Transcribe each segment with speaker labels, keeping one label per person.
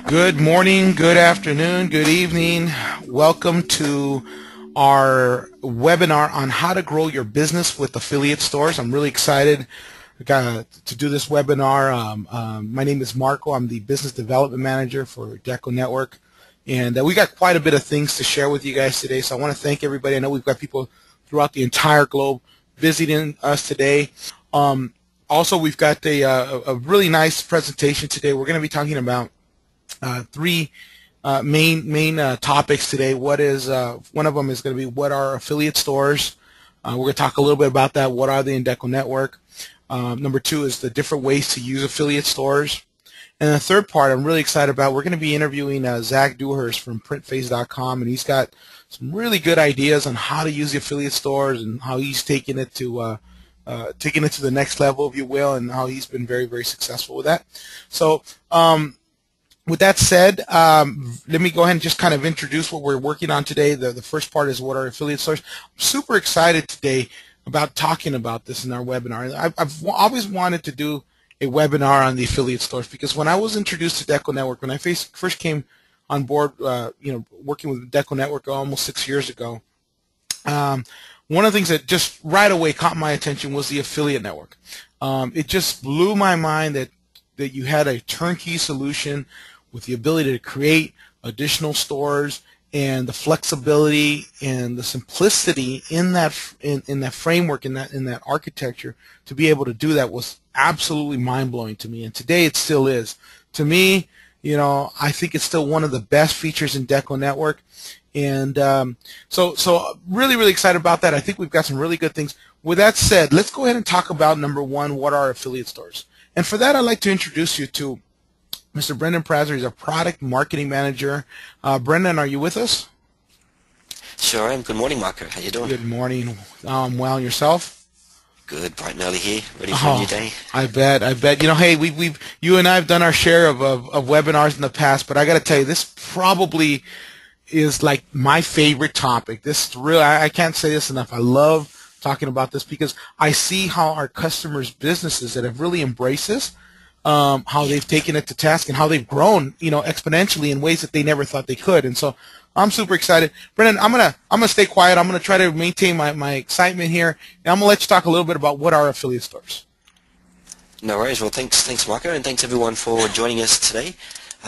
Speaker 1: Good morning, good afternoon, good evening. Welcome to our webinar on how to grow your business with affiliate stores. I'm really excited to do this webinar. My name is Marco. I'm the Business Development Manager for DecoNetwork. And we got quite a bit of things to share with you guys today. So I want to thank everybody. I know we've got people throughout the entire globe visiting us today. Also, we've got a really nice presentation today. We're going to be talking about three main topics today. One of them is going to be what are affiliate stores. We're going to talk a little bit about that. What are they in DecoNetwork? Number two is the different ways to use affiliate stores. And the third part I'm really excited about, we're going to be interviewing Zach Dewhurst from printphase.com, and he's got some really good ideas on how to use the affiliate stores and how he's taking it to the next level, if you will, and how he's been very, very successful with that. So with that said, let me go ahead and just kind of introduce what we're working on today. The first part is what are affiliate stores. I'm super excited today about talking about this in our webinar. I've always wanted to do a webinar on the affiliate stores because when I was introduced to DecoNetwork, when I first came on board, working with DecoNetwork almost 6 years ago, one of the things that just right away caught my attention was the affiliate network. It just blew my mind that you had a turnkey solution with the ability to create additional stores and the flexibility and the simplicity in that framework, in that architecture, to be able to do that was absolutely mind-blowing to me, and today it still is. To me, I think it's still one of the best features in DecoNetwork, and so really, really excited about that. I think we've got some really good things. With that said, let's go ahead and talk about number one, what are affiliate stores? And for that, I'd like to introduce you to Mr. Brenden Prazner. He's a product marketing manager. Brenden, are you with us?
Speaker 2: Sure am. Good morning, Marco. How you doing?
Speaker 1: Good morning. Well, and yourself?
Speaker 2: Good, bright and early here, ready for a new day.
Speaker 1: I bet. Hey, you and I have done our share of webinars in the past, but I got to tell you, this probably is like my favorite topic. This is real. I can't say this enough. I love talking about this because I see how our customers' businesses that have really embraced this, how they've taken it to task and how they've grown, exponentially in ways that they never thought they could. And so I'm super excited. Brenden, I'm gonna stay quiet. I'm gonna try to maintain my excitement here, and I'm gonna let you talk a little bit about what are affiliate stores.
Speaker 2: No worries. Well, thanks, Marco, and thanks everyone for joining us today.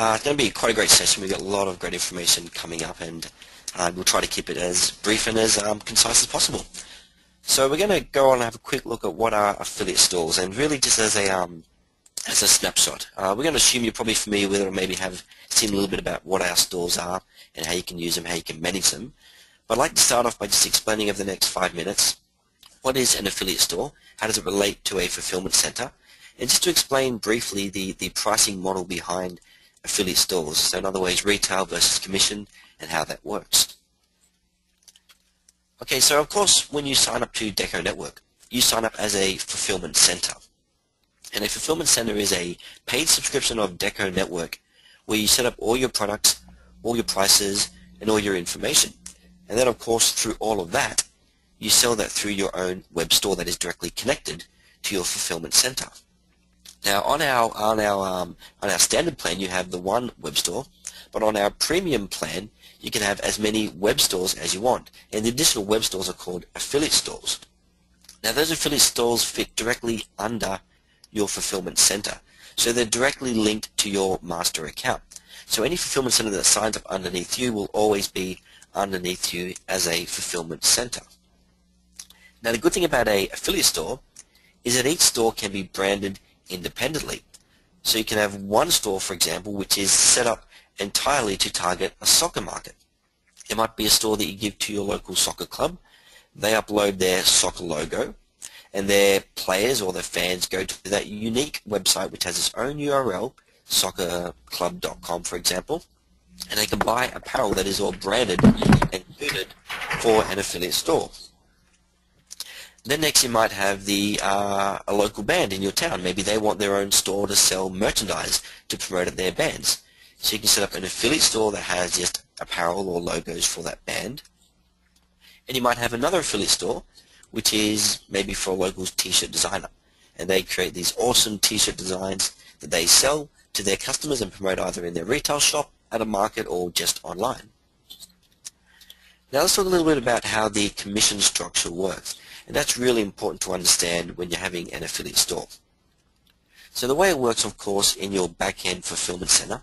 Speaker 2: It's going to be quite a great session. We've got a lot of great information coming up, and we'll try to keep it as brief and as concise as possible. So we're going to go on and have a quick look at what are affiliate stores, and really just as a snapshot. We're going to assume you're probably familiar with it or maybe have seen a little bit about what our stores are and how you can use them, how you can manage them. But I'd like to start off by just explaining over the next 5 minutes what is an affiliate store, how does it relate to a fulfillment center, and just to explain briefly the pricing model behind affiliate stores. So in other words, retail versus commission and how that works. Okay, so of course when you sign up to DecoNetwork, you sign up as a fulfillment center. And a fulfillment center is a paid subscription of DecoNetwork where you set up all your products, all your prices, and all your information. And then of course through all of that, you sell that through your own web store that is directly connected to your fulfillment center. Now on our standard plan you have the one web store, but on our premium plan you can have as many web stores as you want, and the additional web stores are called affiliate stores. Now those affiliate stores fit directly under your fulfillment center, so they're directly linked to your master account. So any fulfillment center that signs up underneath you will always be underneath you as a fulfillment center. Now the good thing about a affiliate store is that each store can be branded independently. So you can have one store, for example, which is set up entirely to target a soccer market. It might be a store that you give to your local soccer club. They upload their soccer logo, and their players or their fans go to that unique website which has its own URL, soccerclub.com for example, and they can buy apparel that is all branded and suited for an affiliate store. Then next you might have a local band in your town. Maybe they want their own store to sell merchandise to promote their bands. So you can set up an affiliate store that has just apparel or logos for that band. And you might have another affiliate store which is maybe for a local t-shirt designer. And they create these awesome t-shirt designs that they sell to their customers and promote either in their retail shop, at a market, or just online. Now let's talk a little bit about how the commission structure works, and that's really important to understand when you're having an affiliate store. So the way it works, of course, in your back-end fulfillment center,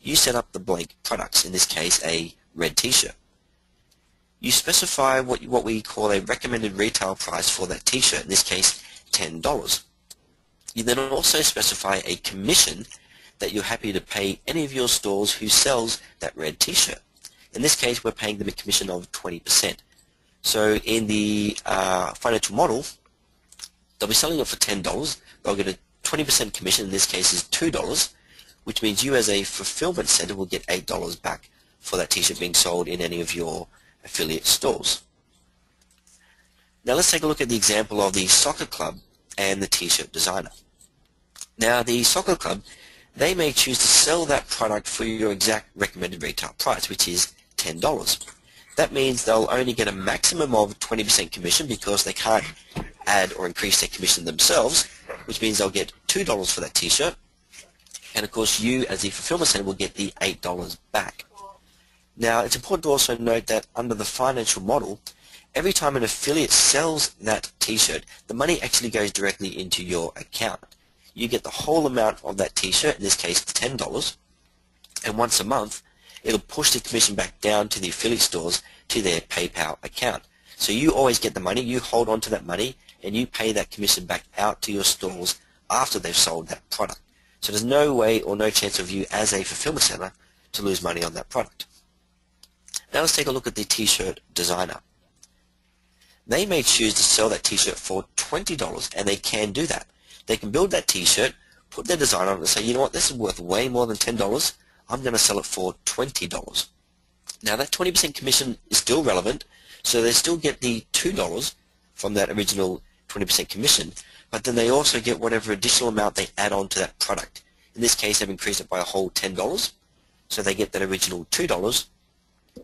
Speaker 2: you set up the blank products, in this case a red t-shirt. You specify what we call a recommended retail price for that t-shirt, in this case $10. You then also specify a commission that you're happy to pay any of your stores who sells that red t-shirt. In this case, we're paying them a commission of 20%. So in the financial model, they'll be selling it for $10. They'll get a 20% commission, in this case is $2, which means you as a fulfillment center will get $8 back for that t-shirt being sold in any of your affiliate stores. Now let's take a look at the example of the soccer club and the t-shirt designer. Now the soccer club, they may choose to sell that product for your exact recommended retail price, which is $10. That means they'll only get a maximum of 20% commission because they can't add or increase their commission themselves, which means they'll get $2 for that t-shirt, and of course you as the fulfillment center will get the $8 back. Now it's important to also note that under the financial model, every time an affiliate sells that t-shirt, the money actually goes directly into your account. You get the whole amount of that t-shirt, in this case $10, and once a month it'll push the commission back down to the affiliate stores to their PayPal account. So you always get the money, you hold on to that money, and you pay that commission back out to your stores after they've sold that product. So there's no way or no chance of you as a fulfillment center to lose money on that product. Now let's take a look at the t-shirt designer. They may choose to sell that t-shirt for $20, and they can do that. They can build that t-shirt, put their design on it and say, you know what, this is worth way more than $10, I'm going to sell it for $20. Now that 20% commission is still relevant, so they still get the $2 from that original 20% commission, but then they also get whatever additional amount they add on to that product. In this case, they've increased it by a whole $10, so they get that original $2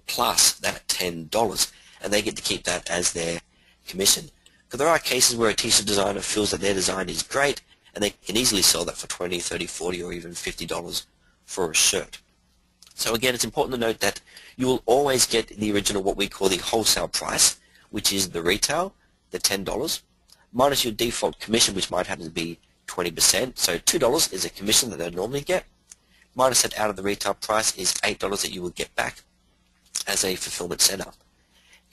Speaker 2: plus that $10, and they get to keep that as their commission. Because there are cases where a t-shirt designer feels that their design is great, and they can easily sell that for $20, $30, $40, or even $50 for a shirt. So again, it's important to note that you will always get the original, what we call the wholesale price, which is the retail, the $10, minus your default commission, which might happen to be 20%. So $2 is a commission that they normally get. Minus that out of the retail price is $8 that you will get back as a fulfillment center.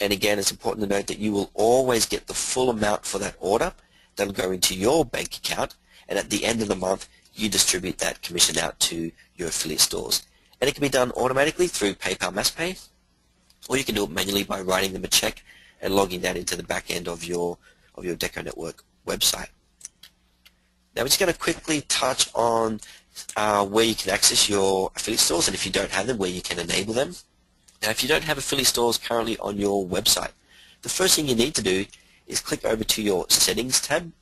Speaker 2: And again, it's important to note that you will always get the full amount for that order that'll go into your bank account, and at the end of the month, you distribute that commission out to your affiliate stores. And it can be done automatically through PayPal MassPay, or you can do it manually by writing them a check and logging that into the back end of your DecoNetwork website. Now we're just going to quickly touch on where you can access your affiliate stores, and if you don't have them, where you can enable them. Now if you don't have affiliate stores currently on your website, the first thing you need to do is click over to your settings tab,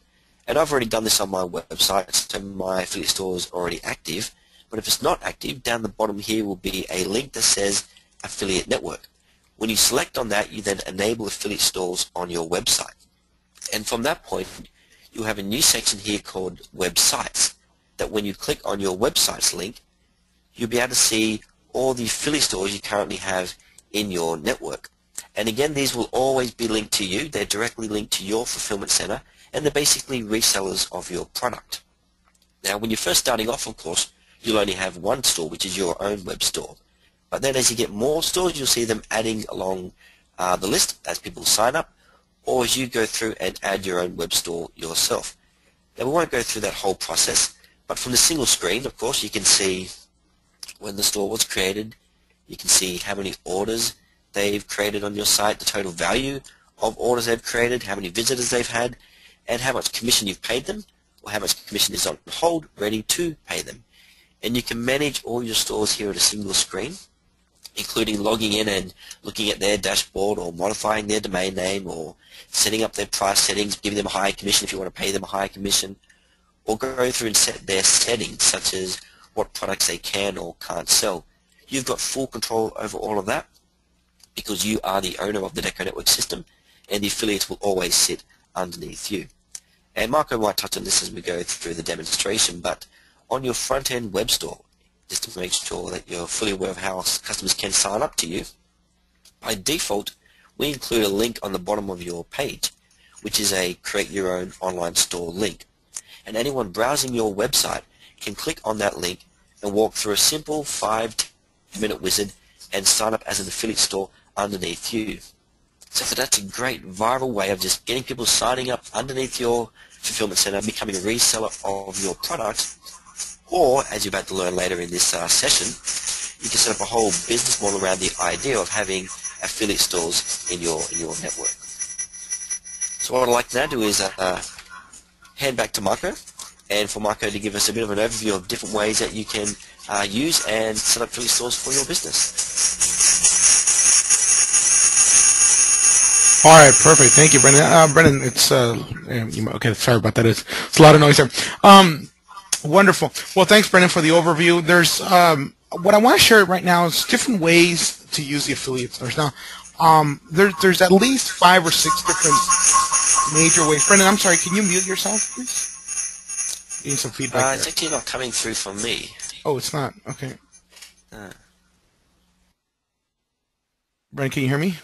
Speaker 2: and I've already done this on my website, so my affiliate store is already active. But if it's not active, down the bottom here will be a link that says Affiliate Network. When you select on that, you then enable affiliate stores on your website. And from that point, you'll have a new section here called Websites, that when you click on your websites link, you'll be able to see all the affiliate stores you currently have in your network. And again, these will always be linked to you. They're directly linked to your fulfillment center, and they're basically resellers of your product. Now, when you're first starting off, of course, you'll only have one store, which is your own web store. But then as you get more stores, you'll see them adding along the list as people sign up, or as you go through and add your own web store yourself. Now we won't go through that whole process, but from the single screen, of course, you can see when the store was created, you can see how many orders they've created on your site, the total value of orders they've created, how many visitors they've had, and how much commission you've paid them, or how much commission is on hold, ready to pay them. And you can manage all your stores here at a single screen, including logging in and looking at their dashboard, or modifying their domain name, or setting up their price settings, giving them a higher commission if you want to pay them a higher commission, or go through and set their settings, such as what products they can or can't sell. You've got full control over all of that because you are the owner of the DecoNetwork system, and the affiliates will always sit underneath you. And Marco might touch on this as we go through the demonstration, but on your front-end web store, just to make sure that you're fully aware of how customers can sign up to you, by default, we include a link on the bottom of your page, which is a create your own online store link. And anyone browsing your website can click on that link and walk through a simple 5-minute wizard and sign up as an affiliate store underneath you. So that's a great viral way of just getting people signing up underneath your fulfillment center, becoming a reseller of your product. Or, as you're about to learn later in this session, you can set up a whole business model around the idea of having affiliate stores in your network. So what I'd like to now do is hand back to Marco, and for Marco to give us a bit of an overview of different ways that you can use and set up affiliate stores for your business.
Speaker 1: All right, perfect. Thank you, Brenden. Brenden, it's okay. Sorry about that. It's a lot of noise there. Wonderful. Well, thanks, Brenden, for the overview. There's what I want to share right now is different ways to use the affiliate stores. Now, there's at least 5 or 6 different major ways. Brenden, I'm sorry. Can you mute yourself, please? Getting some feedback.
Speaker 2: It's actually not coming through from me.
Speaker 1: Oh, it's not. Okay. Brenden, can you hear me?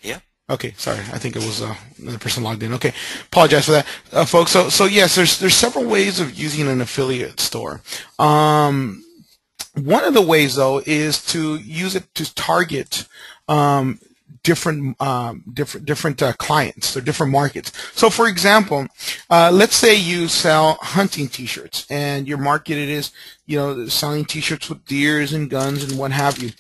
Speaker 2: Yeah.
Speaker 1: Okay, sorry. I think it was another person logged in. Okay, apologize for that, folks. So yes, there's several ways of using an affiliate store. One of the ways, though, is to use it to target different clients or different markets. So, for example, let's say you sell hunting T-shirts, and your market is, selling T-shirts with deers and guns and what have you,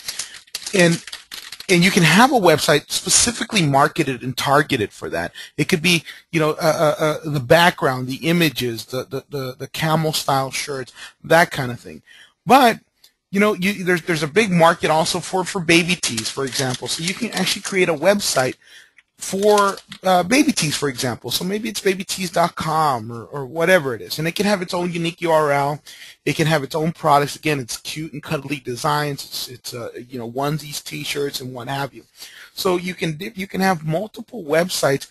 Speaker 1: and you can have a website specifically marketed and targeted for that. It could be, the background, the images, the camel style shirts, that kind of thing. But there's a big market also for baby tees, for example. So you can actually create a website for baby tees, for example. So maybe it's babytees.com or whatever it is, and it can have its own unique URL. It can have its own products. Again, it's cute and cuddly designs. It's onesies, T-shirts, and what have you. So you can have multiple websites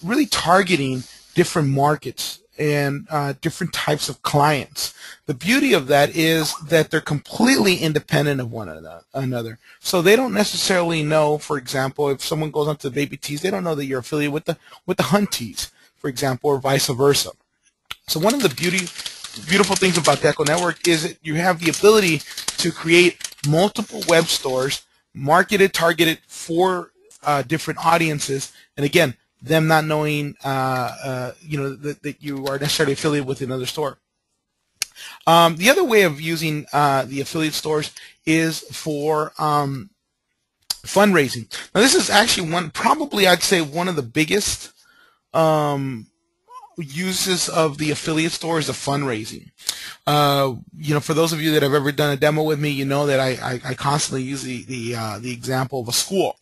Speaker 1: really targeting different markets and different types of clients. The beauty of that is that they're completely independent of one another. So they don't necessarily know, for example, if someone goes onto the baby tees, they don't know that you're affiliated with the hunt tees, for example, or vice versa. So one of the beautiful things about DecoNetwork is that you have the ability to create multiple web stores, targeted for different audiences, and again, them not knowing, that you are necessarily affiliated with another store. The other way of using the affiliate stores is for fundraising. Now, this is actually I'd say one of the biggest uses of the affiliate store is the fundraising. For those of you that have ever done a demo with me, you know that I constantly use the example of a school.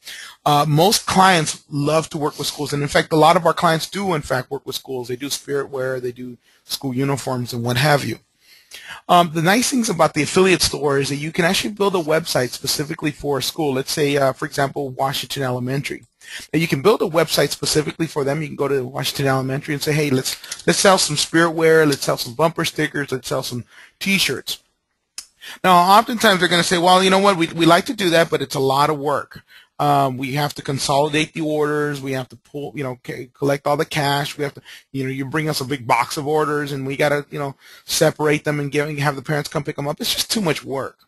Speaker 1: Most clients love to work with schools, and in fact, a lot of our clients do in fact work with schools. They do spirit wear, they do school uniforms, and what have you. The nice things about the affiliate store is that you can actually build a website specifically for a school. Let's say, for example, Washington Elementary. Now, you can build a website specifically for them. You can go to Washington Elementary and say, hey, let's sell some spirit wear, let's sell some bumper stickers, let's sell some T-shirts. Now, oftentimes they're going to say, well, you know what, we like to do that, but it's a lot of work. We have to consolidate the orders. We have to pull, collect all the cash. We have to, you bring us a big box of orders, and we got to, separate them and have the parents come pick them up. It's just too much work.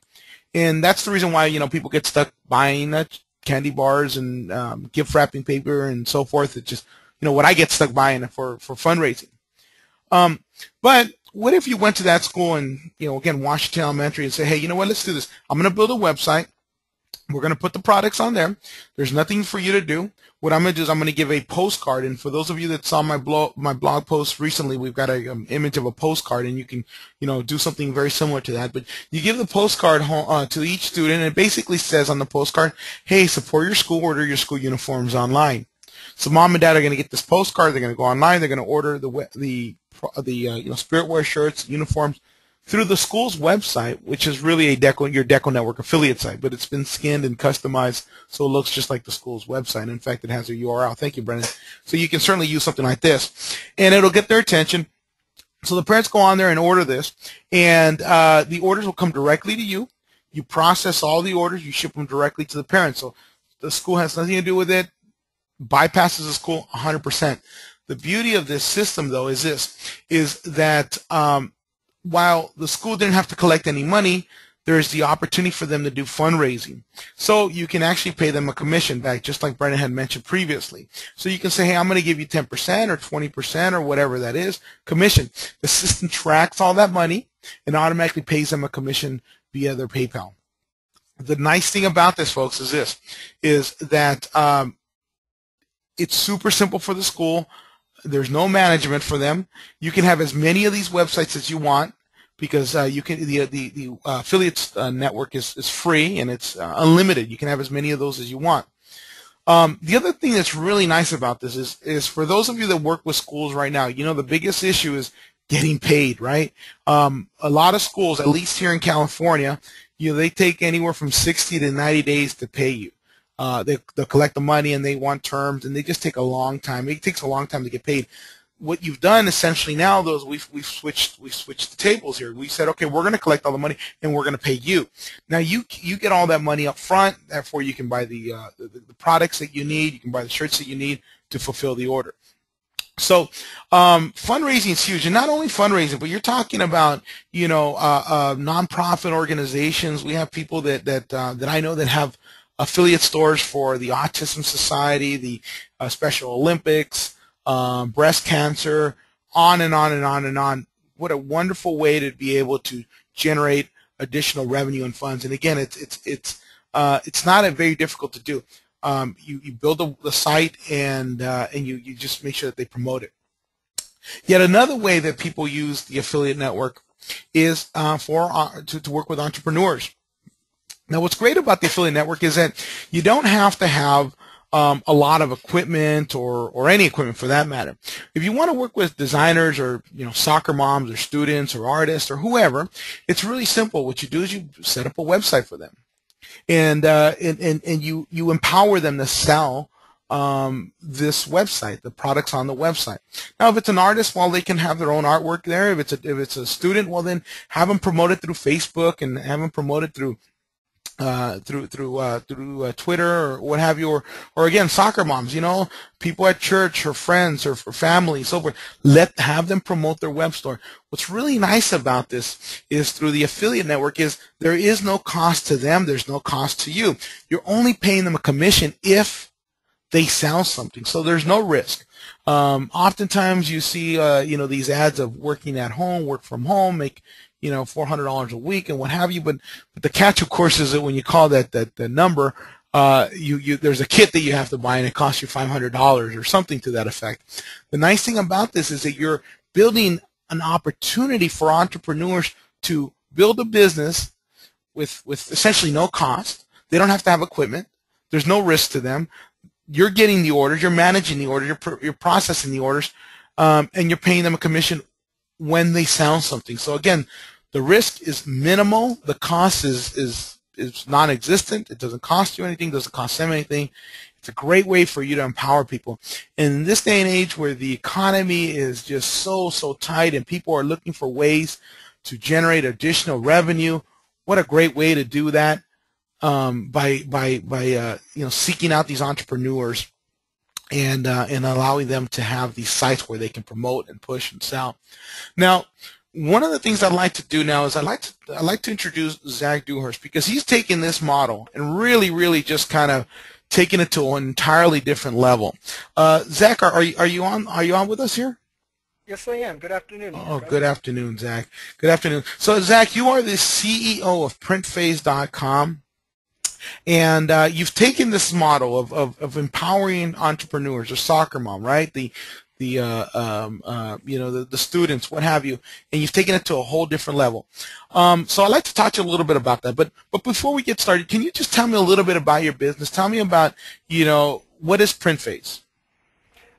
Speaker 1: And that's the reason why, people get stuck buying candy bars and gift wrapping paper and so forth. It's just, what I get stuck buying for fundraising. But what if you went to that school and, again, Washington Elementary, and say, hey, you know what, let's do this. I'm going to build a website. We're going to put the products on there. There's nothing for you to do. What I'm going to do is I'm going to give a postcard. And for those of you that saw my blog post recently, we've got an image of a postcard, and you can, do something very similar to that. But you give the postcard to each student, and it basically says on the postcard, hey, support your school, order your school uniforms online. So mom and dad are going to get this postcard. They're going to go online. They're going to order the spirit wear shirts, uniforms, through the school's website, which is really your DecoNetwork affiliate site, but it's been skinned and customized so it looks just like the school's website. In fact, it has a URL. Thank you, Brenden. So you can certainly use something like this, and it'll get their attention. So the parents go on there and order this, and the orders will come directly to you. You process all the orders. You ship them directly to the parents. So the school has nothing to do with it. Bypasses the school 100%. The beauty of this system, though, is that while the school didn't have to collect any money, there's the opportunity for them to do fundraising. So you can actually pay them a commission back, just like Brenden had mentioned previously. So you can say, hey, I'm going to give you 10% or 20% or whatever that is, commission. The system tracks all that money and automatically pays them a commission via their PayPal. The nice thing about this, folks, is that it's super simple for the school. There's no management for them. You can have as many of these websites as you want, because you can the affiliates network is free and it's unlimited. You can have as many of those as you want. The other thing that's really nice about this is for those of you that work with schools right now, you know the biggest issue is getting paid, right? A lot of schools, at least here in California, they take anywhere from 60 to 90 days to pay you. They'll collect the money and they want terms, and they just take a long time. It takes a long time to get paid. What you've done essentially now, though, is we've switched the tables here. We said, okay, we're going to collect all the money and we're going to pay you. Now you get all that money up front. Therefore, you can buy the products that you need. You can buy the shirts that you need to fulfill the order. So fundraising is huge, and not only fundraising, but you're talking about nonprofit organizations. We have people that I know that have affiliate stores for the Autism Society, the Special Olympics, breast cancer, on and on and on and on. What a wonderful way to be able to generate additional revenue and funds. And again, it's not very difficult to do. You build the site and you just make sure that they promote it. Yet another way that people use the affiliate network is to work with entrepreneurs. Now, what's great about the affiliate network is that you don't have to have a lot of equipment or any equipment for that matter. If you want to work with designers or soccer moms or students or artists or whoever, it's really simple. What you do is you set up a website for them, and you empower them to sell this website, the products on the website. Now, if it's an artist, well, they can have their own artwork there. If it's a student, well, then have them promote it through Facebook and have them promote it through Twitter or what have you, or again, soccer moms, people at church or friends or family, so forth. Have them promote their web store. What's really nice about this is through the affiliate network is there is no cost to them. There's no cost to you. You're only paying them a commission if they sell something. So there's no risk. Oftentimes you see, these ads of working at home, work from home, make $400 a week and what have you. But the catch, of course, is that when you call that number, there's a kit that you have to buy and it costs you $500 or something to that effect. The nice thing about this is that you're building an opportunity for entrepreneurs to build a business with essentially no cost. They don't have to have equipment. There's no risk to them. You're getting the orders. You're managing the orders. You're processing the orders, and you're paying them a commission when they sell something. So again, the risk is minimal. The cost is non-existent. It doesn't cost you anything. Doesn't cost them anything. It's a great way for you to empower people. And in this day and age where the economy is just so tight and people are looking for ways to generate additional revenue, what a great way to do that by seeking out these entrepreneurs and allowing them to have these sites where they can promote and push and sell. Now, one of the things I'd like to do now is I'd like to introduce Zach Dewhurst, because he's taken this model and really just kind of taking it to an entirely different level. Zach, are you on with us here?
Speaker 3: Yes, I am. Good afternoon.
Speaker 1: Oh, good afternoon, Zach. Good afternoon. So, Zach, you are the CEO of printphase.com. And you've taken this model of empowering entrepreneurs, or soccer mom, right? The students, what have you, and you've taken it to a whole different level. So I'd like to talk to you a little bit about that. But before we get started, can you just tell me a little bit about your business? Tell me about, what is PrintPhase?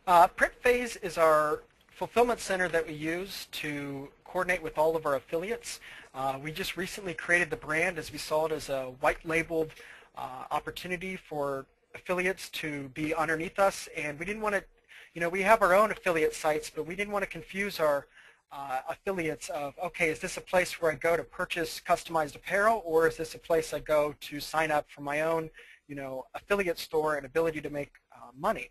Speaker 3: PrintPhase is our fulfillment center that we use to coordinate with all of our affiliates. We just recently created the brand as we saw it as a white-labeled opportunity for affiliates to be underneath us, and we didn't want to, we have our own affiliate sites, but we didn't want to confuse our affiliates of, okay, is this a place where I go to purchase customized apparel, or is this a place I go to sign up for my own, affiliate store and ability to make money?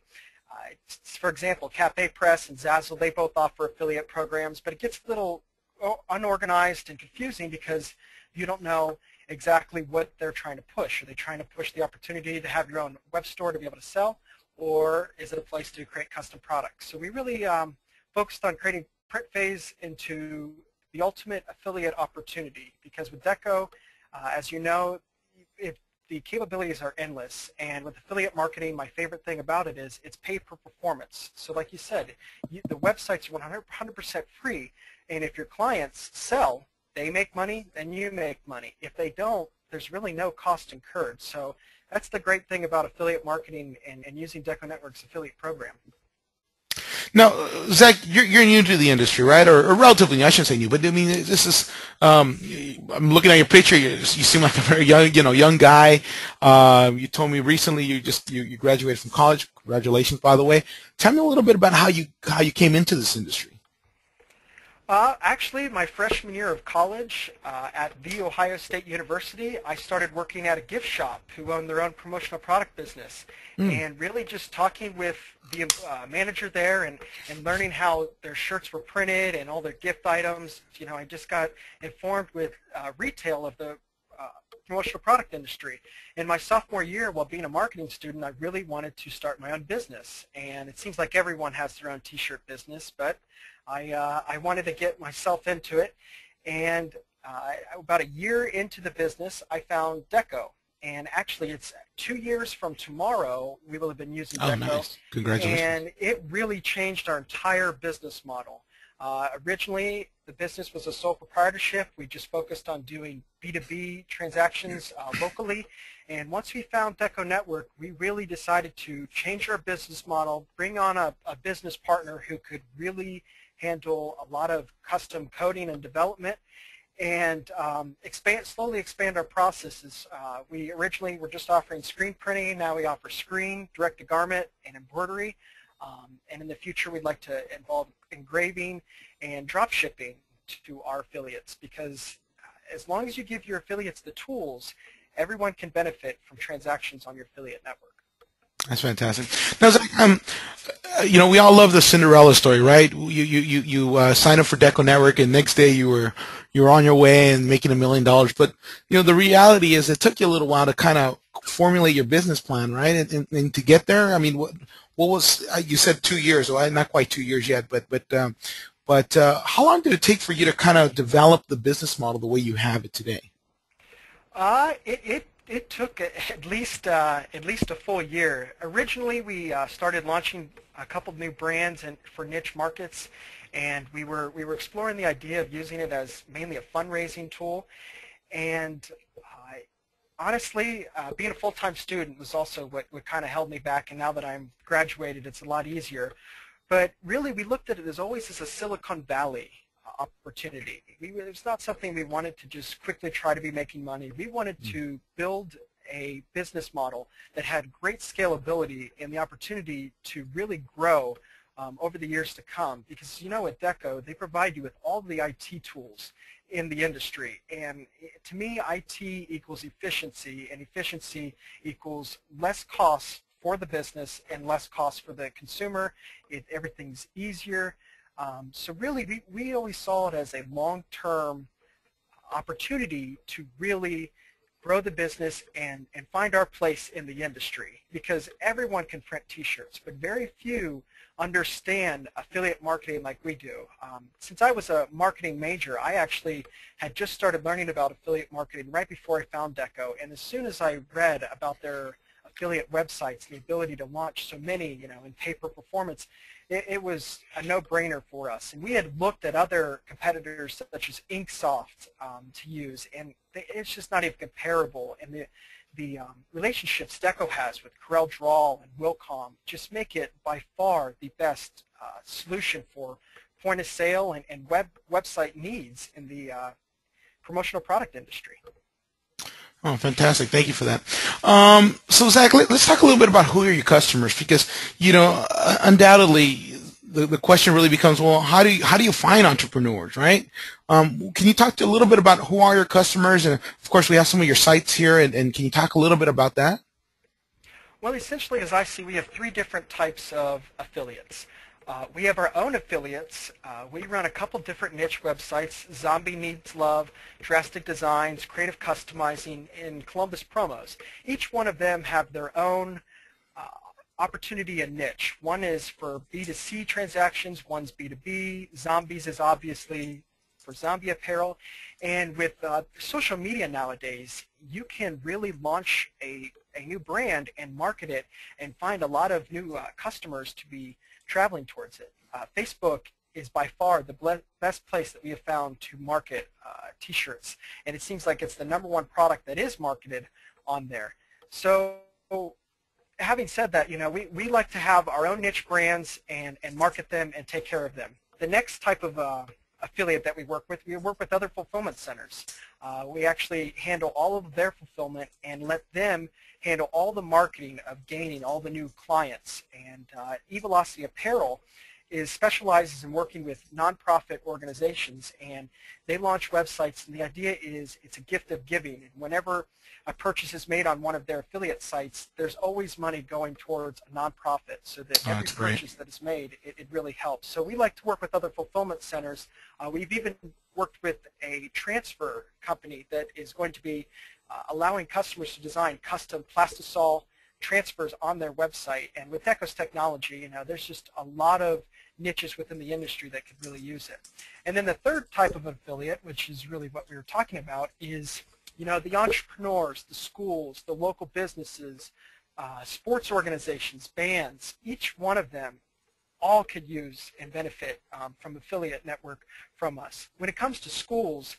Speaker 3: For example, Cafe Press and Zazzle, they both offer affiliate programs, but it gets a little unorganized and confusing because you don't know exactly what they're trying to push. Are they trying to push the opportunity to have your own web store to be able to sell, or is it a place to create custom products? So we really focused on creating Print Phase into the ultimate affiliate opportunity, because with Deco, as you know, the capabilities are endless, and with affiliate marketing, my favorite thing about it is it's pay per performance. So like you said, the website's 100% free, and if your clients sell, they make money, then you make money. If they don't, there's really no cost incurred. So that's the great thing about affiliate marketing and using DecoNetwork's affiliate program.
Speaker 1: Now, Zach, you're new to the industry, right? Or relatively new. I shouldn't say new, but I mean, this is. I'm looking at your picture. You seem like a very young guy. You told me recently you graduated from college. Congratulations, by the way. Tell me a little bit about how you came into this industry.
Speaker 3: Actually, my freshman year of college at The Ohio State University, I started working at a gift shop who owned their own promotional product business. And really just talking with the manager there and learning how their shirts were printed and all their gift items. I just got informed with retail of the promotional product industry. In my sophomore year, while being a marketing student, I really wanted to start my own business. And it seems like everyone has their own t-shirt business, but I wanted to get myself into it. And about a year into the business, I found Deco. And actually, it's 2 years from tomorrow we will have been using Deco.
Speaker 1: Nice. Congratulations.
Speaker 3: And it really changed our entire business model. Originally, the business was a sole proprietorship. We just focused on doing B2B transactions locally. And once we found DecoNetwork, we really decided to change our business model, bring on a business partner who could really handle a lot of custom coding and development, and slowly expand our processes. We originally were just offering screen printing. Now we offer screen, direct-to-garment, and embroidery. And in the future, we'd like to involve engraving and drop shipping to our affiliates, because as long as you give your affiliates the tools, everyone can benefit from transactions on your affiliate network.
Speaker 1: That's fantastic. Now, Zach, we all love the Cinderella story, right? You signed up for DecoNetwork, and next day you were on your way and making $1 million. But the reality is, it took you a little while to kind of formulate your business plan, right? And to get there, I mean, what was you said 2 years? Well, not quite 2 years yet, but how long did it take for you to kind of develop the business model the way you have it today?
Speaker 3: It took at least a full year. Originally, we started launching a couple of new brands for niche markets, and we were exploring the idea of using it as mainly a fundraising tool. And honestly, being a full-time student was also what kind of held me back. And now that I'm graduated, it's a lot easier. But really, we looked at it as always as a Silicon Valley opportunity. It's not something we wanted to just quickly try to be making money. We wanted to build a business model that had great scalability and the opportunity to really grow over the years to come. Because at Deco, they provide you with all the IT tools in the industry. And to me, IT equals efficiency, and efficiency equals less costs for the business and less costs for the consumer. Everything's easier. So really, we always saw it as a long-term opportunity to really grow the business and find our place in the industry, because everyone can print t-shirts, but very few understand affiliate marketing like we do. Since I was a marketing major, I actually had just started learning about affiliate marketing right before I found Deco, and as soon as I read about their affiliate websites and the ability to launch so many, in pay-per performance, it was a no-brainer for us. And we had looked at other competitors such as Inksoft to use, and it's just not even comparable. And the relationships Deco has with CorelDRAW and Wilcom just make it by far the best solution for point of sale and website needs in the promotional product industry.
Speaker 1: Oh, fantastic. Thank you for that. So, Zach, let's talk a little bit about who are your customers, because, undoubtedly the question really becomes, well, how do you find entrepreneurs, right? Can you talk a little bit about who are your customers? And of course, we have some of your sites here, and can you talk a little bit about that?
Speaker 3: Well, essentially, as I see, we have three different types of affiliates. We have our own affiliates. We run a couple different niche websites: Zombie Needs Love, Drastic Designs, Creative Customizing, and Columbus Promos. Each one of them have their own opportunity and niche. One is for B2C transactions, one's B2B. Zombies is obviously for zombie apparel. And with social media nowadays, you can really launch a new brand and market it and find a lot of new customers to be traveling towards it. Facebook is by far the best place that we have found to market t-shirts, and it seems like it's the #1 product that is marketed on there. So having said that, we like to have our own niche brands and market them and take care of them. The next type of affiliate that we work with other fulfillment centers. We actually handle all of their fulfillment and let them handle all the marketing of gaining all the new clients. And eVelocity Apparel specializes in working with nonprofit organizations, and they launch websites, and the idea is it's a gift of giving. And whenever a purchase is made on one of their affiliate sites, there's always money going towards a nonprofit, so that every purchase that is made, it really helps. So we like to work with other fulfillment centers. We've even worked with a transfer company that is going to be allowing customers to design custom plastisol transfers on their website. And with Deco's technology, there's just a lot of niches within the industry that could really use it. And then the third type of affiliate, which is really what we were talking about, is the entrepreneurs, the schools, the local businesses, sports organizations, bands. Each one of them all could use and benefit from affiliate network from us. When it comes to schools,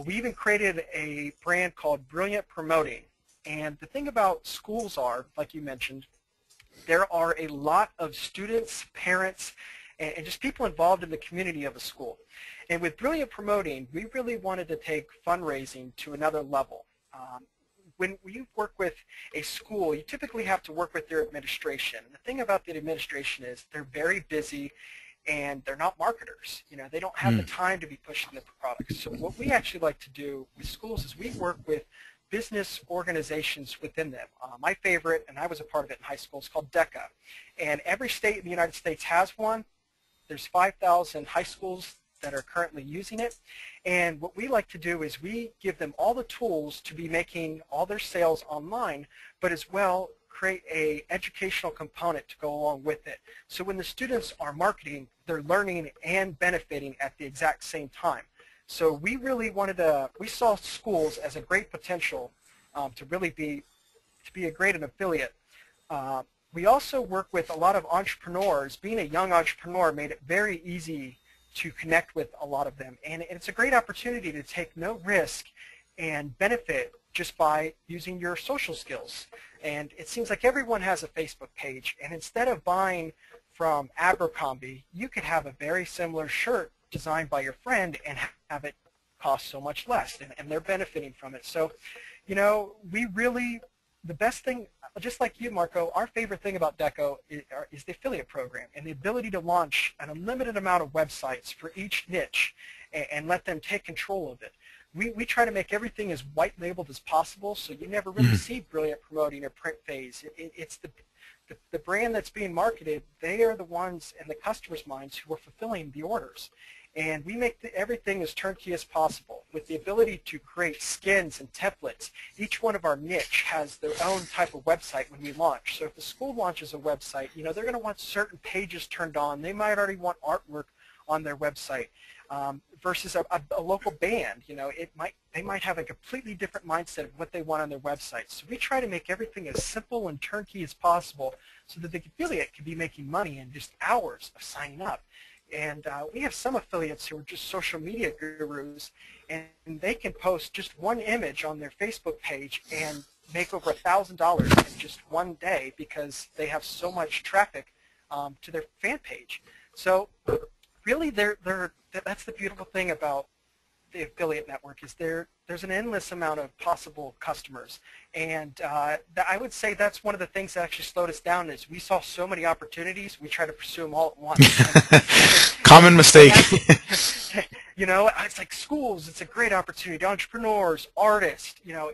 Speaker 3: we even created a brand called Brilliant Promoting. And the thing about schools are, like you mentioned, there are a lot of students, parents, and just people involved in the community of a school. And with Brilliant Promoting, we really wanted to take fundraising to another level. When you work with a school, you typically have to work with their administration. The thing about the administration is they're very busy, and they're not marketers. They don't have the time to be pushing the products. So what we actually like to do with schools is we work with business organizations within them. My favorite, and I was a part of it in high school, is called DECA. And every state in the United States has one. There's 5,000 high schools that are currently using it. And what we like to do is we give them all the tools to be making all their sales online, but as well create a educational component to go along with it. So when the students are marketing, they're learning and benefiting at the exact same time. So we really we saw schools as a great potential to really be a great affiliate. We also work with a lot of entrepreneurs. Being a young entrepreneur made it very easy to connect with a lot of them. And it's a great opportunity to take no risk and benefit just by using your social skills. And it seems like everyone has a Facebook page. And instead of buying from Abercrombie, you could have a very similar shirt designed by your friend and have it cost so much less. And they're benefiting from it. So, the best thing, just like you, Marco, our favorite thing about Deco is the affiliate program and the ability to launch an unlimited amount of websites for each niche and let them take control of it. We try to make everything as white labeled as possible, so you never really see Brilliant Promoting or Print Phase. It's the brand that's being marketed. They are the ones in the customer's minds who are fulfilling the orders. And we make everything as turnkey as possible with the ability to create skins and templates. Each one of our niche has their own type of website when we launch. So if the school launches a website, they're going to want certain pages turned on. They might already want artwork on their website versus a local band. They might have a completely different mindset of what they want on their website. So we try to make everything as simple and turnkey as possible so that the affiliate can be making money in just hours of signing up. And we have some affiliates who are just social media gurus, and they can post just one image on their Facebook page and make over $1,000 in just one day because they have so much traffic to their fan page. So really, that's the beautiful thing about the affiliate network is there's an endless amount of possible customers, and I would say that's one of the things that actually slowed us down. Is we saw so many opportunities, we tried to pursue them all at once.
Speaker 1: Common mistake.
Speaker 3: You know, it's like schools, it's a great opportunity. Entrepreneurs, artists, you know,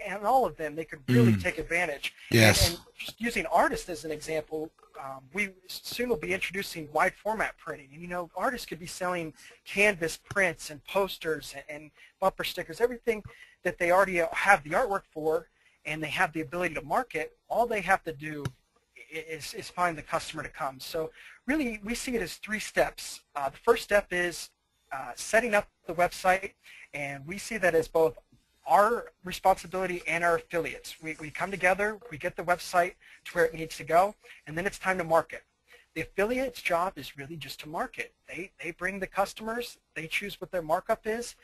Speaker 3: and all of them, they could really take advantage.
Speaker 1: Yes.
Speaker 3: And just using artists as an example, we soon will be introducing wide format printing. And, you know, artists could be selling canvas prints and posters and bumper stickers, everything that they already have the artwork for and they have the ability to market. All they have to do is find the customer to come. So really, we see it as 3 steps. The first step is setting up the website, and we see that as both our responsibility and our affiliates. We come together, we get the website to where it needs to go, and then it's time to market. The affiliate's job is really just to market. They bring the customers, they choose what their markup is,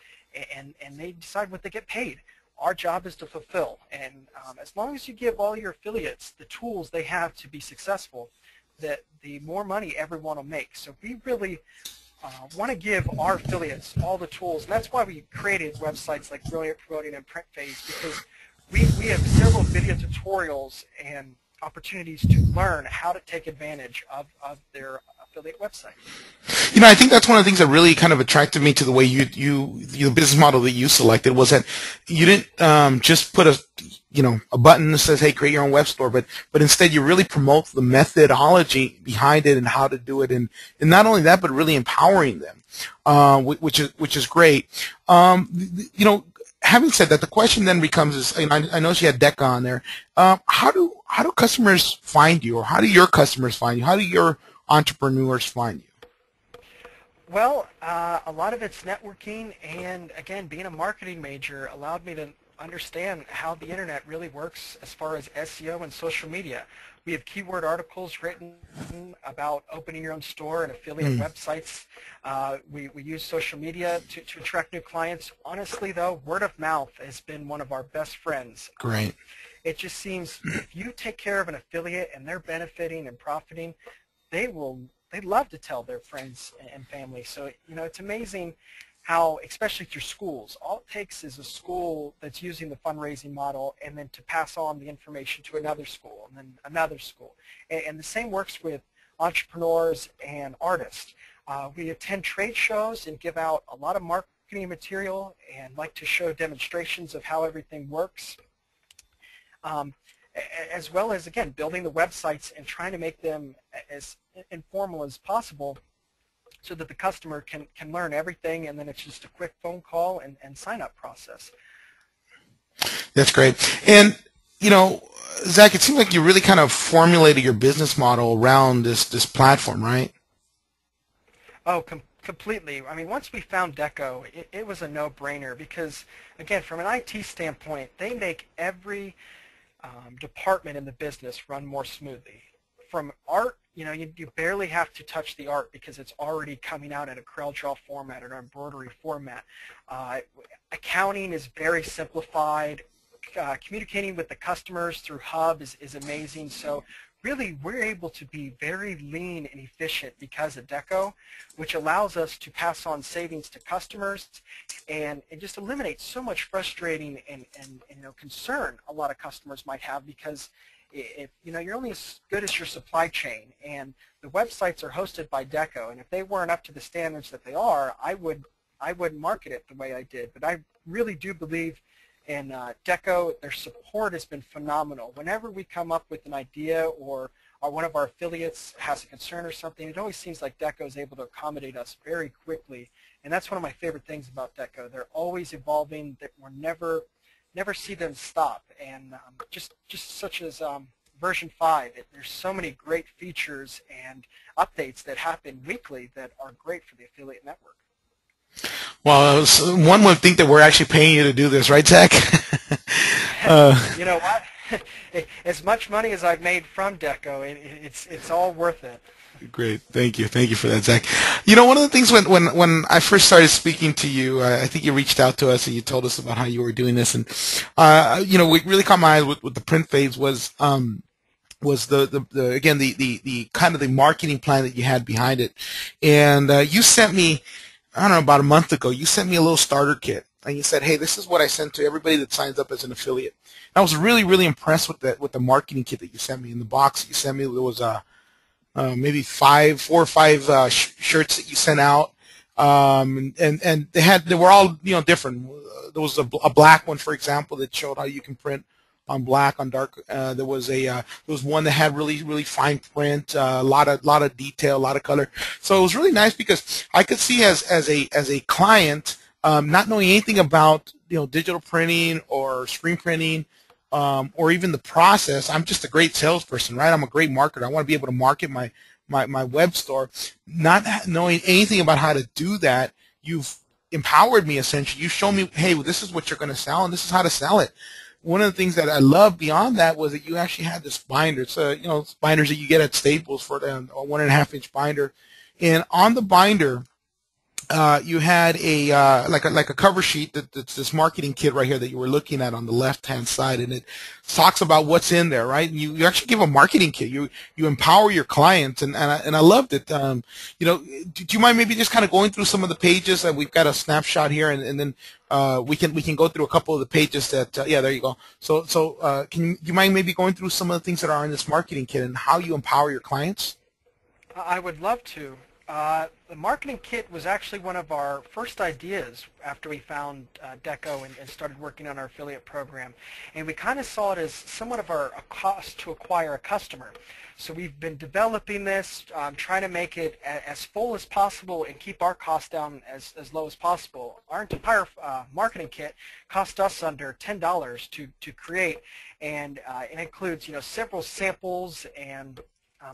Speaker 3: and they decide what they get paid. Our job is to fulfill, and as long as you give all your affiliates the tools they have to be successful, the more money everyone will make. So we really want to give our affiliates all the tools, and that's why we created websites like Brilliant Promoting and Print Phase, because we have several video tutorials and opportunities to learn how to take advantage of their affiliate website.
Speaker 1: You know, I think that's one of the things that really kind of attracted me to the way the business model that you selected, was that you didn't just put a button that says, hey, create your own web store, but instead you really promote the methodology behind it and how to do it, and not only that, but really empowering them, which is great. You know, having said that, the question then becomes, I know she had Deca on there. How do customers find you, or how do your customers find you? How do your entrepreneurs find you?
Speaker 3: Well, a lot of it's networking, and again, being a marketing major allowed me to understand how the internet really works as far as SEO and social media. We have keyword articles written about opening your own store and affiliate websites. We use social media to attract new clients. Honestly, though, word of mouth has been one of our best friends.
Speaker 1: Great.
Speaker 3: It just seems if you take care of an affiliate and they're benefiting and profiting, they'd love to tell their friends and family. So, you know, it's amazing how, especially through schools, all it takes is a school that's using the fundraising model, and then to pass on the information to another school, and then another school. And the same works with entrepreneurs and artists. We attend trade shows and give out a lot of marketing material and like to show demonstrations of how everything works, as well as, again, building the websites and trying to make them as informal as possible, so that the customer can learn everything, and then it's just a quick phone call and sign-up process.
Speaker 1: That's great. And, you know, Zach, it seems like you really kind of formulated your business model around this platform, right?
Speaker 3: Oh, completely. I mean, once we found Deco, it was a no-brainer because, again, from an IT standpoint, they make every department in the business run more smoothly. From art, you know, you barely have to touch the art because it's already coming out in a CorelDRAW format or an embroidery format. Accounting is very simplified. Communicating with the customers through Hub is amazing. So really, we're able to be very lean and efficient because of Deco, which allows us to pass on savings to customers and just eliminate so much frustrating and you know, concern a lot of customers might have, because if you know, you're only as good as your supply chain, and the websites are hosted by Deco, and if they weren't up to the standards that they are, I wouldn't market it the way I did. But I really do believe in Deco. Their support has been phenomenal. Whenever we come up with an idea, or one of our affiliates has a concern or something, it always seems like Deco is able to accommodate us very quickly, and that's one of my favorite things about Deco. They're always evolving. That we're never see them stop, and just such as version 5, there's so many great features and updates that happen weekly that are great for the affiliate network.
Speaker 1: Well, one would think that we're actually paying you to do this, right, Zach?
Speaker 3: You know what? As much money as I've made from Deco, it's all worth it.
Speaker 1: Great. Thank you for that, Zach. You know, one of the things when I first started speaking to you, I think you reached out to us and you told us about how you were doing this, and you know, what really caught my eye with the print phase was the kind of the marketing plan that you had behind it. And you sent me I don't know, about a month ago, you sent me a little starter kit, and you said, "Hey, this is what I sent to everybody that signs up as an affiliate." And I was really, really impressed with the marketing kit that you sent me. In the box that you sent me, there was maybe 4 or 5 shirts that you sent out, and they were all different. There was a black one, for example, that showed how you can print on black, on dark. There was one that had really, really fine print, a lot of detail, a lot of color. So it was really nice because I could see as a client, not knowing anything about digital printing or screen printing, or even the process. I'm just a great salesperson, right? I'm a great marketer. I want to be able to market my web store. Not knowing anything about how to do that, you've empowered me essentially. You show me, hey, well, this is what you're going to sell, and this is how to sell it. One of the things that I love beyond that was that you actually had this binder. It's it's binders that you get at Staples for a 1.5-inch binder, and on the binder, you had like a cover sheet that's this marketing kit right here that you were looking at on the left hand side, and it talks about what's in there, right? And you actually give a marketing kit. You empower your clients, and I loved it. Do you mind maybe just kind of going through some of the pages? We've got a snapshot here, and then we can go through a couple of the pages that yeah, there you go. So can you mind maybe going through some of the things that are in this marketing kit and how you empower your clients?
Speaker 3: I would love to. The marketing kit was actually one of our first ideas after we found Deco and started working on our affiliate program. And we kind of saw it as somewhat of a cost to acquire a customer. So we've been developing this, trying to make it as full as possible and keep our costs down as low as possible. Our entire marketing kit cost us under $10 to create, and it includes several samples and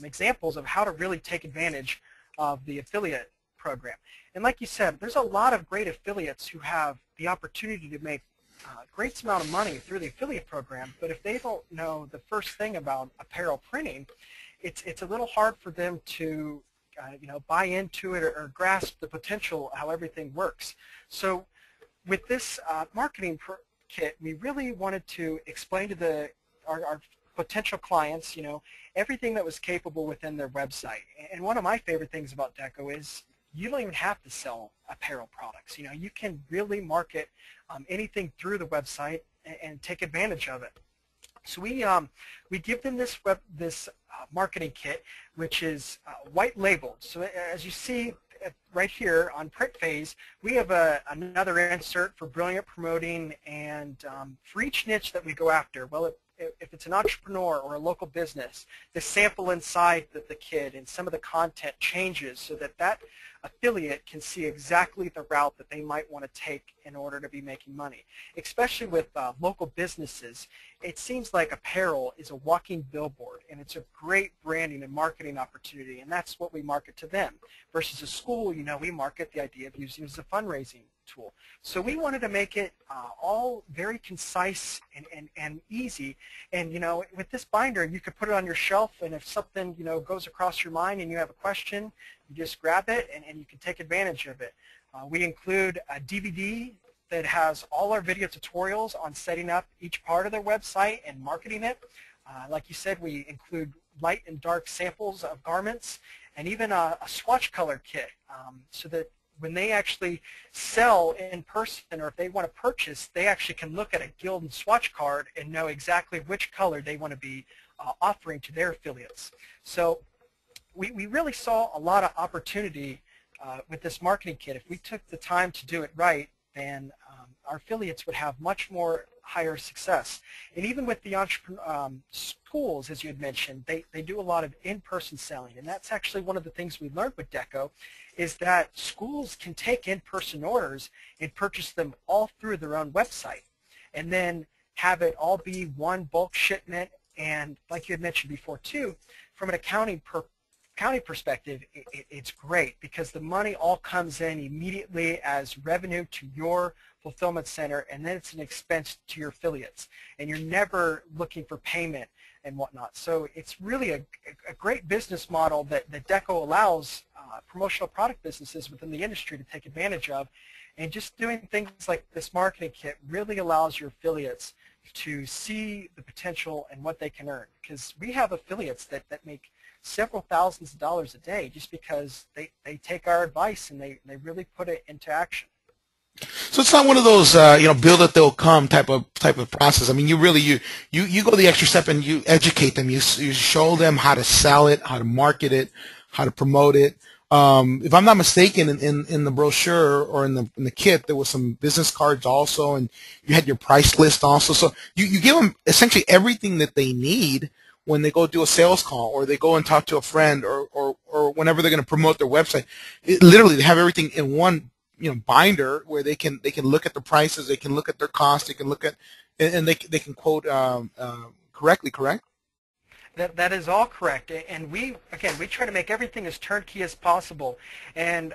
Speaker 3: examples of how to really take advantage of the affiliate program. And like you said, there's a lot of great affiliates who have the opportunity to make a great amount of money through the affiliate program, but if they don't know the first thing about apparel printing, it's a little hard for them to buy into it or grasp the potential how everything works. So with this marketing kit, we really wanted to explain to our potential clients, everything that was capable within their website. And one of my favorite things about Deco is you don't even have to sell apparel products. You can really market anything through the website and take advantage of it. So we give them this marketing kit, which is white labeled. So as you see right here on print phase, we have another insert for brilliant promoting, and for each niche that we go after, well, if it's an entrepreneur or a local business, the sample inside the kit and some of the content changes so that affiliate can see exactly the route that they might want to take in order to be making money. Especially with local businesses, it seems like apparel is a walking billboard, and it's a great branding and marketing opportunity, and that's what we market to them. Versus a school, we market the idea of using it as a fundraising tool. So we wanted to make it all very concise and easy. And with this binder, you could put it on your shelf, and if something goes across your mind and you have a question, you just grab it and you can take advantage of it. We include a DVD that has all our video tutorials on setting up each part of their website and marketing it. Like you said, we include light and dark samples of garments, and even a swatch color kit, so that when they actually sell in person, or if they want to purchase, they actually can look at a guild and swatch card and know exactly which color they want to be offering to their affiliates. So we really saw a lot of opportunity with this marketing kit. If we took the time to do it right, then our affiliates would have much more higher success. And even with the schools, as you had mentioned, they do a lot of in-person selling, and that's actually one of the things we learned with Deco, is that schools can take in-person orders and purchase them all through their own website, and then have it all be one bulk shipment. And like you had mentioned before too, from an accounting perspective, it's great because the money all comes in immediately as revenue to your fulfillment center, and then it's an expense to your affiliates, and you're never looking for payment and whatnot. So it's really a great business model that Deco allows promotional product businesses within the industry to take advantage of. And just doing things like this marketing kit really allows your affiliates to see the potential and what they can earn, because we have affiliates that make several thousands of dollars a day just because they take our advice and they really put it into action.
Speaker 1: So it's not one of those build it they'll come type of process. I mean, you really you go the extra step and you educate them. You show them how to sell it, how to market it, how to promote it. If I'm not mistaken, in the brochure or in the kit, there was some business cards also, and you had your price list also. So you give them essentially everything that they need when they go do a sales call or they go and talk to a friend or whenever they're going to promote their website. Literally, they have everything in one binder where they can look at the prices, they can look at their costs, they can look at and they can quote correctly, correct?
Speaker 3: That is all correct, and we try to make everything as turnkey as possible. And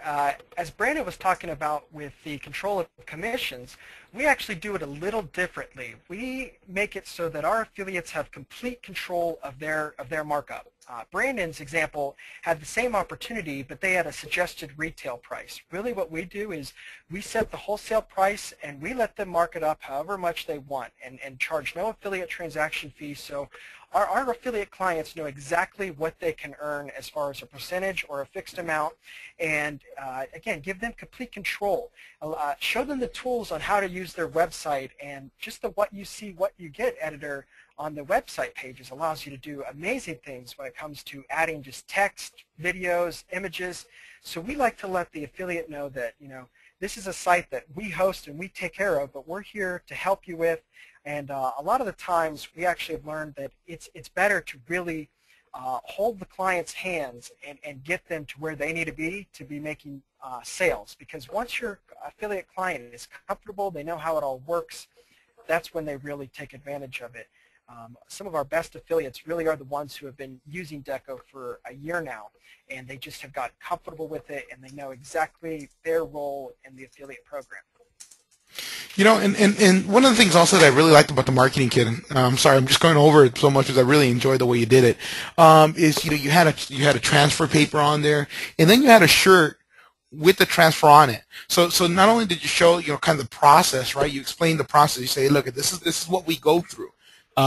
Speaker 3: as Brenden was talking about with the control of commissions, we actually do it a little differently. We make it so that our affiliates have complete control of their markup. Branden's example had the same opportunity, but they had a suggested retail price. Really what we do is we set the wholesale price and we let them mark it up however much they want and charge no affiliate transaction fee. So our affiliate clients know exactly what they can earn as far as a percentage or a fixed amount, and again, give them complete control. Show them the tools on how to use their website, and just the what you see, what you get editor on the website pages allows you to do amazing things when it comes to adding just text, videos, images. So we like to let the affiliate know that, this is a site that we host and we take care of, but we're here to help you with. And a lot of the times we actually have learned that it's better to really hold the client's hands and get them to where they need to be making sales. Because once your affiliate client is comfortable, they know how it all works, that's when they really take advantage of it. Some of our best affiliates really are the ones who have been using Deco for a year now, and they just have gotten comfortable with it, and they know exactly their role in the affiliate program.
Speaker 1: And one of the things also that I really liked about the marketing kit, and I'm sorry, I'm just going over it so much because I really enjoyed the way you did it, is you had a transfer paper on there, and then you had a shirt with the transfer on it. So not only did you show kind of the process, right? You explained the process. You say, look, this is what we go through.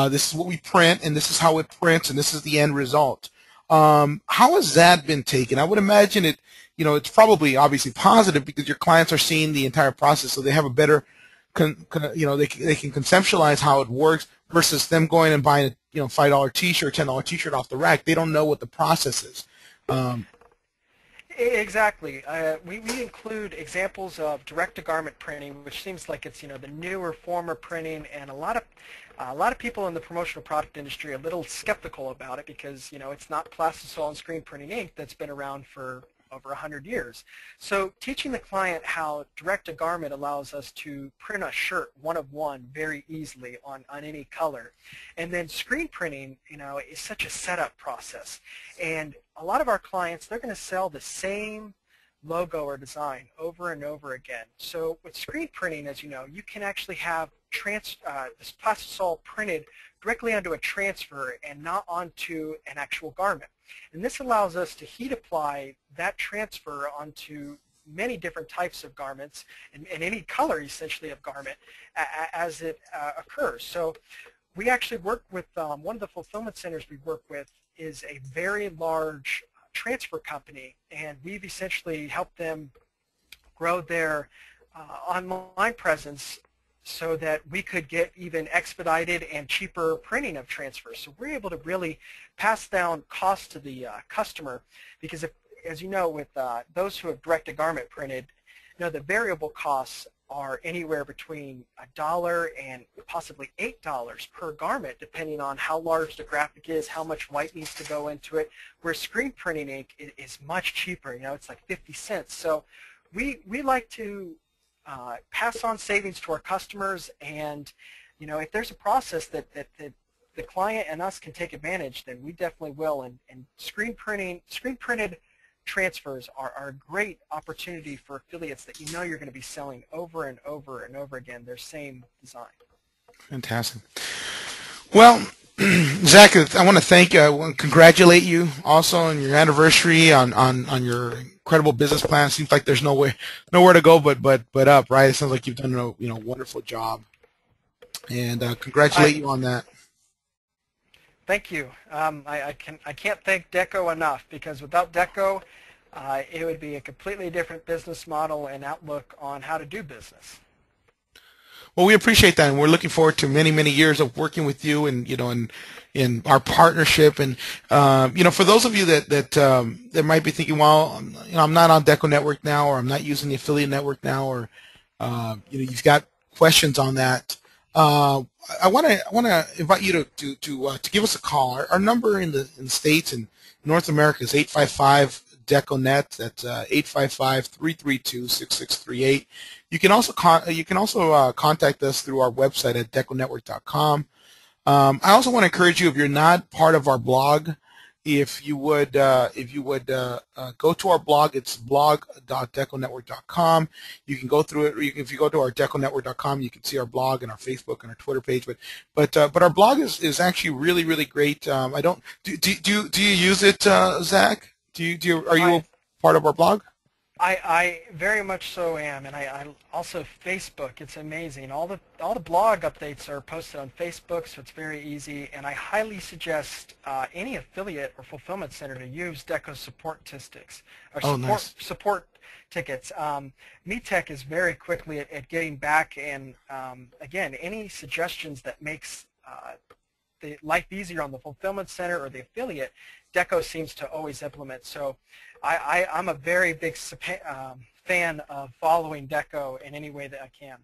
Speaker 1: This is what we print, and this is how it prints, and this is the end result. How has that been taken? I would imagine it's probably obviously positive because your clients are seeing the entire process, so they have a better, they can conceptualize how it works versus them going and buying a $5 T-shirt, $10 T-shirt off the rack. They don't know what the process is.
Speaker 3: Exactly. We include examples of direct-to-garment printing, which seems like it's the newer form of printing, and a lot of people in the promotional product industry are a little skeptical about it because it's not plastisol and screen printing ink that's been around for over 100 years. So teaching the client how direct-to-garment allows us to print a shirt one of one very easily on any color, and then screen printing is such a setup process, and a lot of our clients, they're going to sell the same logo or design over and over again. So with screen printing, as you know, you can actually have this plastisol printed directly onto a transfer and not onto an actual garment. And this allows us to heat apply that transfer onto many different types of garments and any color essentially of garment as it occurs. So we actually work with one of the fulfillment centers we work with is a very large transfer company, and we've essentially helped them grow their online presence so that we could get even expedited and cheaper printing of transfers. So we're able to really pass down costs to the customer because, as you know, with those who have direct-to-garment printed, the variable costs are anywhere between $1 and possibly $8 per garment, depending on how large the graphic is, how much white needs to go into it, where screen printing ink is much cheaper. It's like 50 cents. So we like to pass on savings to our customers, and if there's a process that the client and us can take advantage, then we definitely will. And screen printed transfers are a great opportunity for affiliates that you're going to be selling over and over and over again their same design.
Speaker 1: Fantastic. Well, Zach, I want to thank you. I want to congratulate you also on your anniversary, on your incredible business plan. It seems like there's nowhere to go but up, right? It sounds like you've done a wonderful job, and congratulate you on that.
Speaker 3: Thank you. I can't thank Deco enough, because without Deco, it would be a completely different business model and outlook on how to do business.
Speaker 1: Well, we appreciate that, and we're looking forward to many, many years of working with you, and in our partnership. And for those of you that might be thinking, well, I'm not on DecoNetwork now, or I'm not using the affiliate network now, or you've got questions on that. I want to invite you to give us a call. Our number in the States and North America is 855 DecoNet. That's 855-332-6638. You can also contact us through our website at DecoNetwork.com. I also want to encourage you, if you're not part of our blog, if you would go to our blog. It's blog.deconetwork.com. You can go through it. If you go to our deconetwork.com, you can see our blog and our Facebook and our Twitter page. But our blog is actually really, really great. I don't do you use it, Zach? Are you a part of our blog?
Speaker 3: I very much so am, and I also Facebook. It's amazing. All the blog updates are posted on Facebook, so it's very easy. And I highly suggest any affiliate or fulfillment center to use Deco's support statistics or support tickets. MeTech is very quickly at getting back, and again, any suggestions that makes the life easier on the fulfillment center or the affiliate, Deco seems to always implement. So I'm a very big fan of following Deco in any way that I can.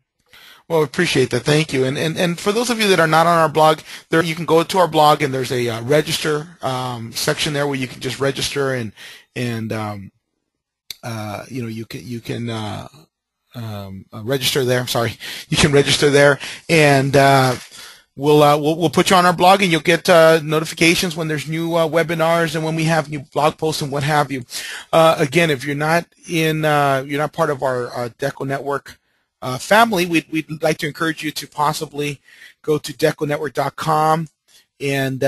Speaker 1: Well, I appreciate that. Thank you. And for those of you that are not on our blog, you can go to our blog, and there's a register section there where you can just register, and you can register there. I'm sorry, you can register there, and we'll put you on our blog, and you'll get notifications when there's new webinars and when we have new blog posts and what have you. Again, if you're not part of our DecoNetwork family, we'd like to encourage you to possibly go to DecoNetwork.com and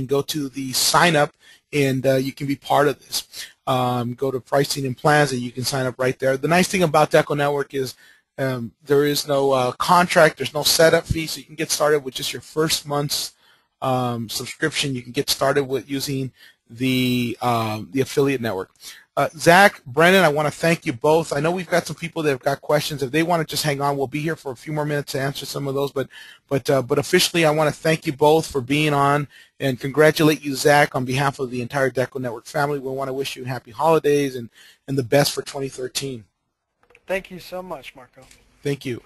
Speaker 1: go to the sign up, and you can be part of this. Go to pricing and plans, and you can sign up right there. The nice thing about DecoNetwork is there is no contract, there's no setup fee, so you can get started with just your first month's subscription. You can get started with using the affiliate network. Zach, Brenden, I want to thank you both. I know we've got some people that have got questions. If they want to just hang on, we'll be here for a few more minutes to answer some of those. But officially, I want to thank you both for being on, and congratulate you, Zach, on behalf of the entire DecoNetwork family. We want to wish you happy holidays and the best for 2013.
Speaker 3: Thank you so much, Marco.
Speaker 1: Thank you.